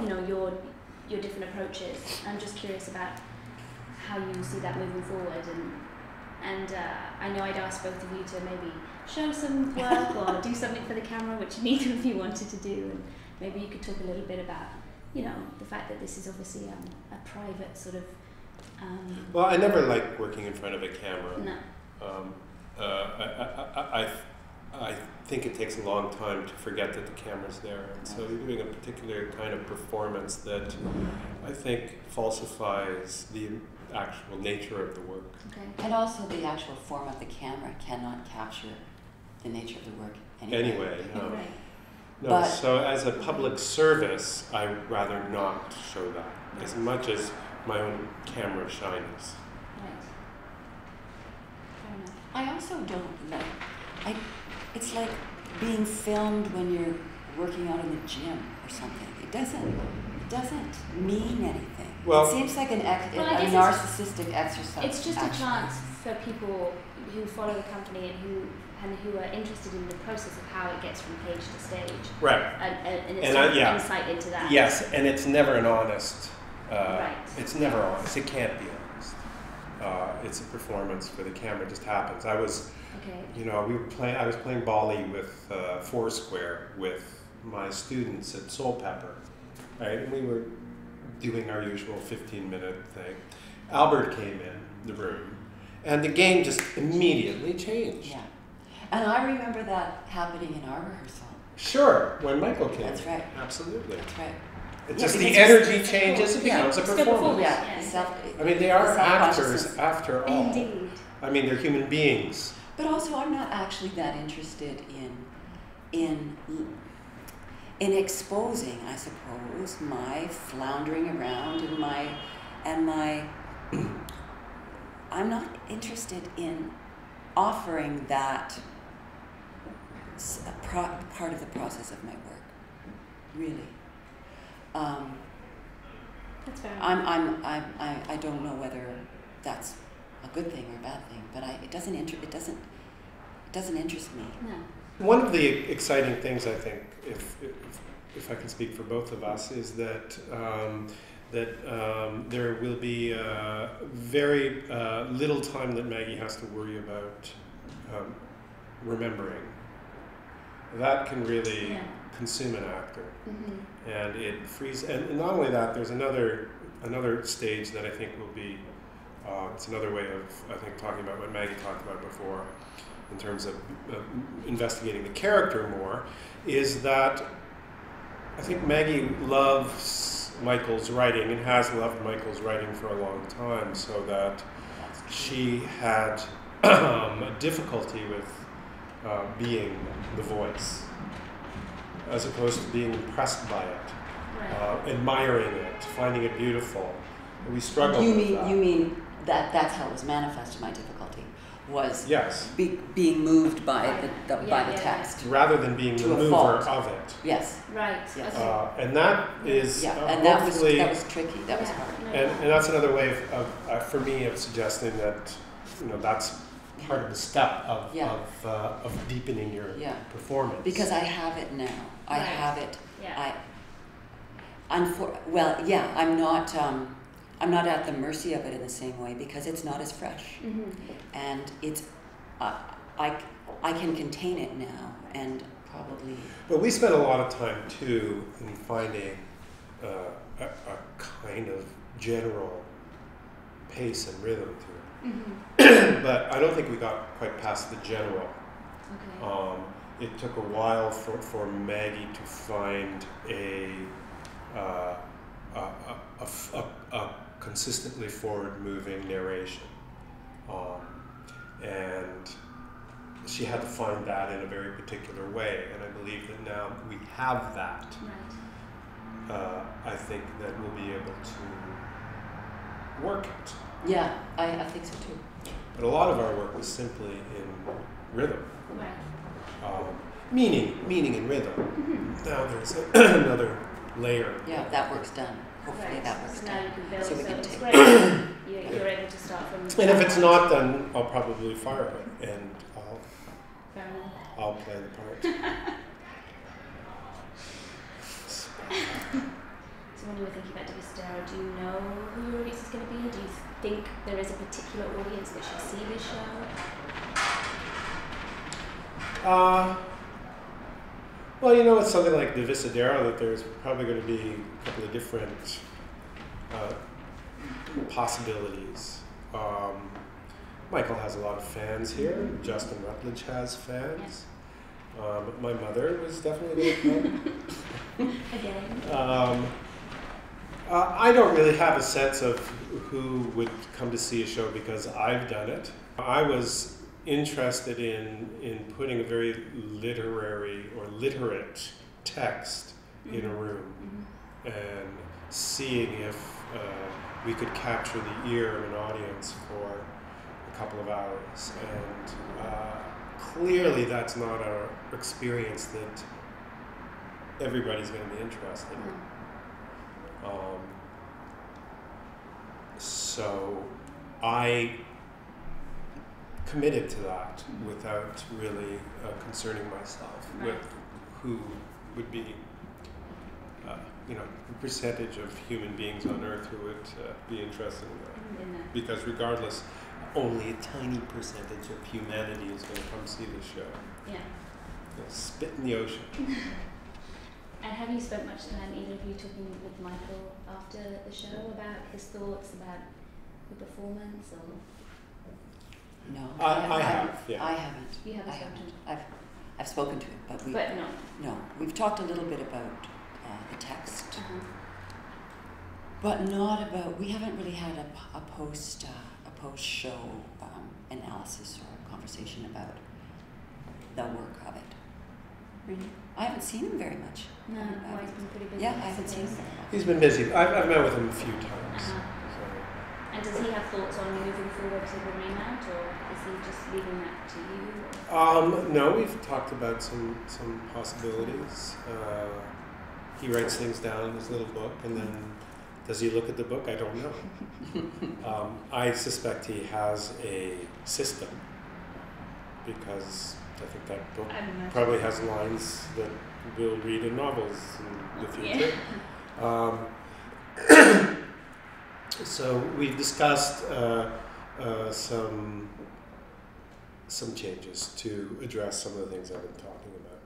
you know, your different approaches. I'm just curious about how you see that moving forward, and I know I'd asked both of you to maybe show some work or do something for the camera, which neither of you wanted to do, and maybe you could talk a little bit about, you know, the fact that this is obviously a private sort of. Well, I never like working in front of a camera. No. I think it takes a long time to forget that the camera's there, and so you're doing a particular kind of performance that I think falsifies the actual nature of the work. Okay. And also the actual form of the camera cannot capture the nature of the work anyway. No. Right. No, but so as a public service, I'd rather not show that as much as my own camera shyness. Right. Fair enough. I also don't like, it's like being filmed when you're working out in the gym or something. It doesn't mean anything. Well, it seems like a narcissistic exercise. It's just a chance for people who follow the company and who are interested in the process of how it gets from page to stage. Right. And it's sort of insight into that. Yes, and it's never an honest. Right. It's never honest. It can't be honest. It's a performance for the camera. It just happens. I was, you know, I was playing Bali with Foursquare with my students at Soul Pepper, right? And we were doing our usual 15-minute thing. Albert came in the room, and the game just immediately changed. Yeah, and I remember that happening in our rehearsal. Sure, when Michael came. That's right. Absolutely. That's right. It's just the energy changes, it becomes a performance. Yeah. I mean, they are actors after all. Indeed. I mean, they're human beings. But also, I'm not actually that interested in exposing, I suppose, my floundering around and my I'm not interested in offering that part of the process of my work, really. That's fair. I don't know whether that's a good thing or a bad thing, but it doesn't interest me. No. One of the exciting things, I think, if I can speak for both of us, is that there will be very little time that Maggie has to worry about remembering. That can really consume an actor, and it frees. And not only that, there's another stage that I think will be. It's another way of, I think, talking about what Maggie talked about before, in terms of investigating the character more, is that I think Maggie loves Michael's writing and has loved Michael's writing for a long time, so that she had a difficulty with being the voice, as opposed to being impressed by it, admiring it, finding it beautiful. We struggle with that. You mean that's how it was manifested, my difficulty, was being moved by the text. Rather than being the mover of it. Yes. Right. Yes. And that is and that was tricky. That was hard. And that's another way of for me of suggesting that, you know, that's part of the step of deepening your performance. Because I have it now. I have it. Yeah. I'm not at the mercy of it in the same way, because it's not as fresh, and it's I can contain it now, and probably. But we spent a lot of time too in finding a kind of general pace and rhythm to it. But I don't think we got quite past the general. Okay. It took a while for Maggie to find a consistently forward-moving narration, and she had to find that in a very particular way. And I believe that now we have that. Right. I think that we'll be able to work it. Yeah, I think so too. But a lot of our work was simply in rhythm. Right. Meaning in rhythm. Now there's another layer. Yeah, that work's done. Hopefully that works so now done. you can build, so we can it's take great. You're able to start from. And if it's not, then I'll probably fire it, and Fair enough. I'll play the part. So when you were thinking about Divisadero, do you know who your audience is going to be? Do you think there is a particular audience that should see this show? Well, you know, it's something like Divisadero that there's probably going to be a couple of different possibilities. Michael has a lot of fans here. Justin Rutledge has fans. But my mother was definitely going to come. Again. I don't really have a sense of who would come to see a show because I've done it. I was interested in putting a very literary or literate text in a room and seeing if we could capture the ear of an audience for a couple of hours. And clearly that's not an experience that everybody's going to be interested in. So I committed to that without really concerning myself with who would be, you know, the percentage of human beings on Earth who would be interested in that. Because regardless, only a tiny percentage of humanity is going to come see the show. Yeah. They'll spit in the ocean. And have you spent much time, either of you, talking with Michael after the show about his thoughts about the performance, or? No, I have. Yeah. I haven't. You haven't spoken to him? I've spoken to him, but no. No, we've talked a little bit about the text, but not about. We haven't really had a post show analysis or conversation about the work of it. Really, I haven't seen him very much. No, well, he's been pretty busy. Yeah, I haven't seen him very much. He's been busy. I've met with him a few times. So. And does he have thoughts on moving forward to the remount, or is he just leaving that to you? No, we've talked about some possibilities. He writes things down in his little book, and then does he look at the book? I don't know. I suspect he has a system, because I think that book probably has lines that we'll read in novels in the future. Yeah. So we've discussed some changes to address some of the things I've been talking about.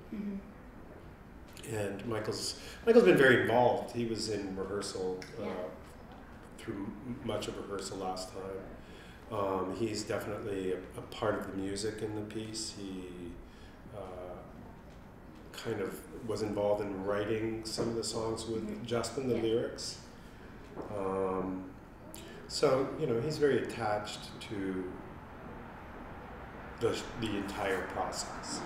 And Michael's been very involved. He was in rehearsal through much of rehearsal last time. He's definitely a part of the music in the piece. He kind of was involved in writing some of the songs with Justin, the lyrics. So, you know, he's very attached to the entire process.